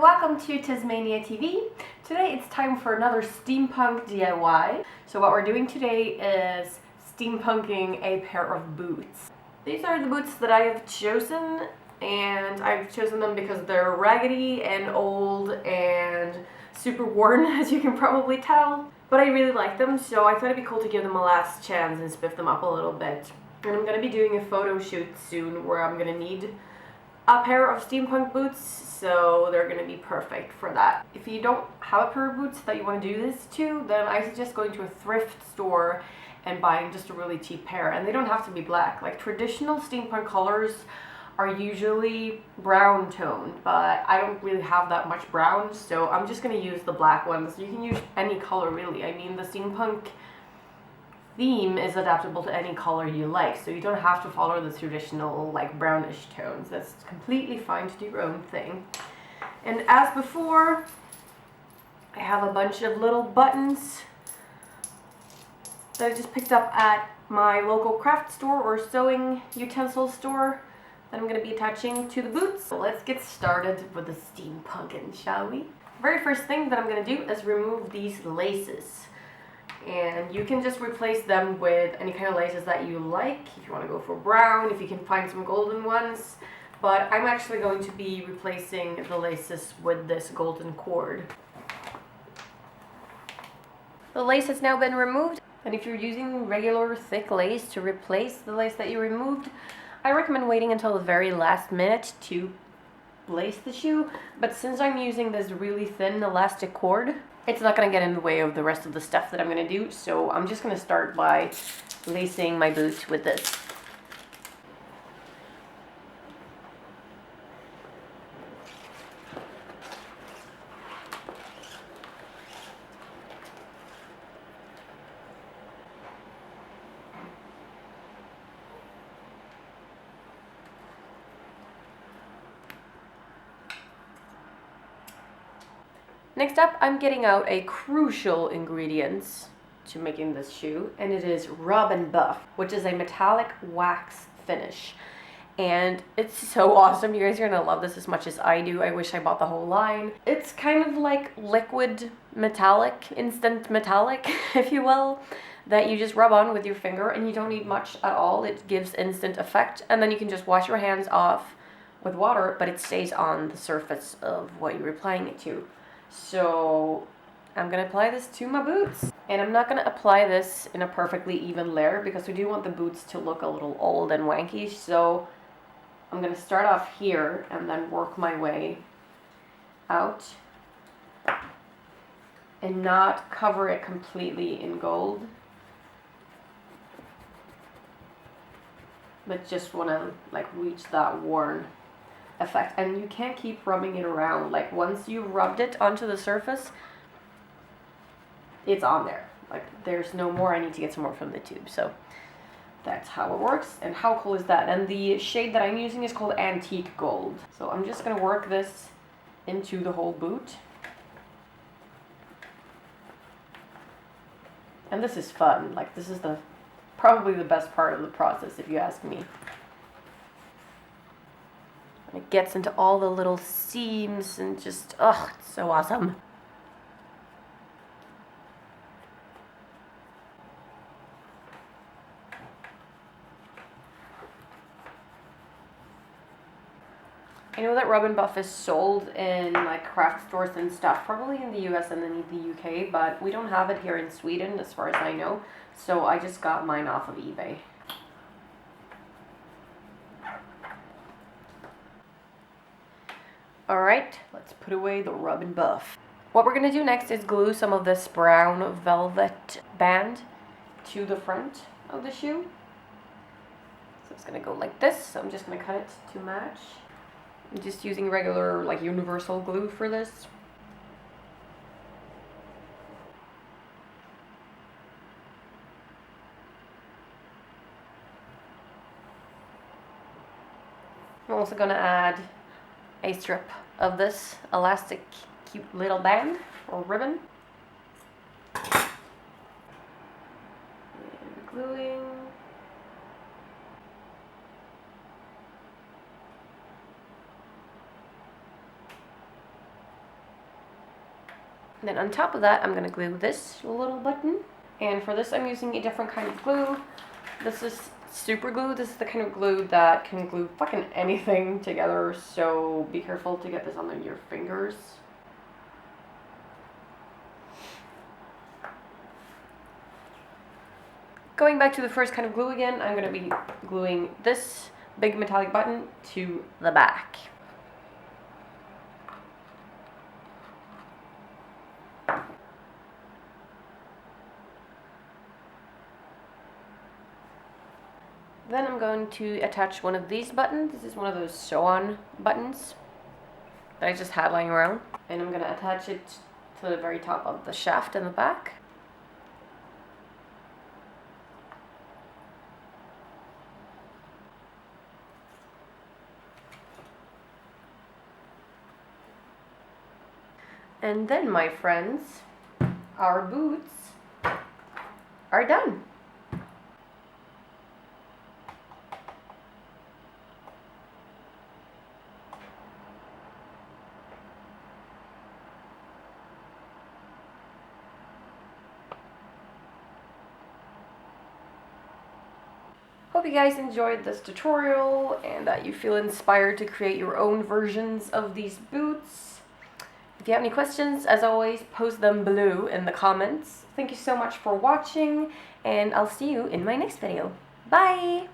and welcome to TezMania TV. Today it's time for another steampunk DIY. So what we're doing today is steampunking a pair of boots. These are the boots that I have chosen, and I've chosen them because they're raggedy and old and super worn, as you can probably tell. But I really like them, so I thought it'd be cool to give them a last chance and spiff them up a little bit. And I'm going to be doing a photo shoot soon where I'm going to need a pair of steampunk boots, so they're going to be perfect for that. If you don't have a pair of boots that you want to do this to, then I suggest going to a thrift store and buying just a really cheap pair. And they don't have to be black. Like, traditional steampunk colors are usually brown toned, but I don't really have that much brown, so I'm just going to use the black ones. You can use any color really. I mean, the steampunk theme is adaptable to any color you like, so you don't have to follow the traditional like brownish tones. That's completely fine to do your own thing. And as before, I have a bunch of little buttons that I just picked up at my local craft store or sewing utensil store that I'm going to be attaching to the boots. So let's get started with the steampunking, shall we? Very first thing that I'm going to do is remove these laces. And you can just replace them with any kind of laces that you like. If you want to go for brown, if you can find some golden ones. But I'm actually going to be replacing the laces with this golden cord. The lace has now been removed. And if you're using regular thick lace to replace the lace that you removed, I recommend waiting until the very last minute to lace the shoe. But since I'm using this really thin elastic cord, it's not going to get in the way of the rest of the stuff that I'm going to do, so I'm just going to start by lacing my boots with this. Next up, I'm getting out a crucial ingredient to making this shoe, and it is Rub and Buff, which is a metallic wax finish. And it's so awesome. You guys are gonna love this as much as I do. I wish I bought the whole line. It's kind of like liquid metallic, instant metallic, if you will, that you just rub on with your finger, and you don't need much at all. It gives instant effect, and then you can just wash your hands off with water, but it stays on the surface of what you're applying it to. So I'm going to apply this to my boots. And I'm not going to apply this in a perfectly even layer because we do want the boots to look a little old and wanky. So I'm going to start off here and then work my way out. And not cover it completely in gold. But just want to like reach that worn effect. And you can't keep rubbing it around. Like, once you've rubbed it onto the surface, it's on there. Like, there's no more. I need to get some more from the tube. So that's how it works. And how cool is that? And the shade that I'm using is called Antique Gold. So I'm just going to work this into the whole boot. And this is fun. Like, this is probably the best part of the process, if you ask me. It gets into all the little seams and just, oh, it's so awesome. I know that Rub and Buff is sold in like craft stores and stuff, probably in the US and then the UK, but we don't have it here in Sweden as far as I know, so I just got mine off of eBay. Alright, let's put away the Rub and Buff. What we're going to do next is glue some of this brown velvet band to the front of the shoe. So it's going to go like this, so I'm just going to cut it to match. I'm just using regular, like, universal glue for this. I'm also going to add a strip of this elastic cute little band or ribbon. And gluing. Then on top of that, I'm gonna glue this little button. And for this, I'm using a different kind of glue. This is super glue. This is the kind of glue that can glue fucking anything together, so be careful to get this on your fingers. Going back to the first kind of glue again, I'm going to be gluing this big metallic button to the back. Then I'm going to attach one of these buttons. This is one of those sew-on buttons that I just had lying around. And I'm going to attach it to the very top of the shaft in the back. And then, my friends, our boots are done. Hope you guys enjoyed this tutorial and that you feel inspired to create your own versions of these boots. If you have any questions, as always, post them below in the comments. Thank you so much for watching, and I'll see you in my next video. Bye!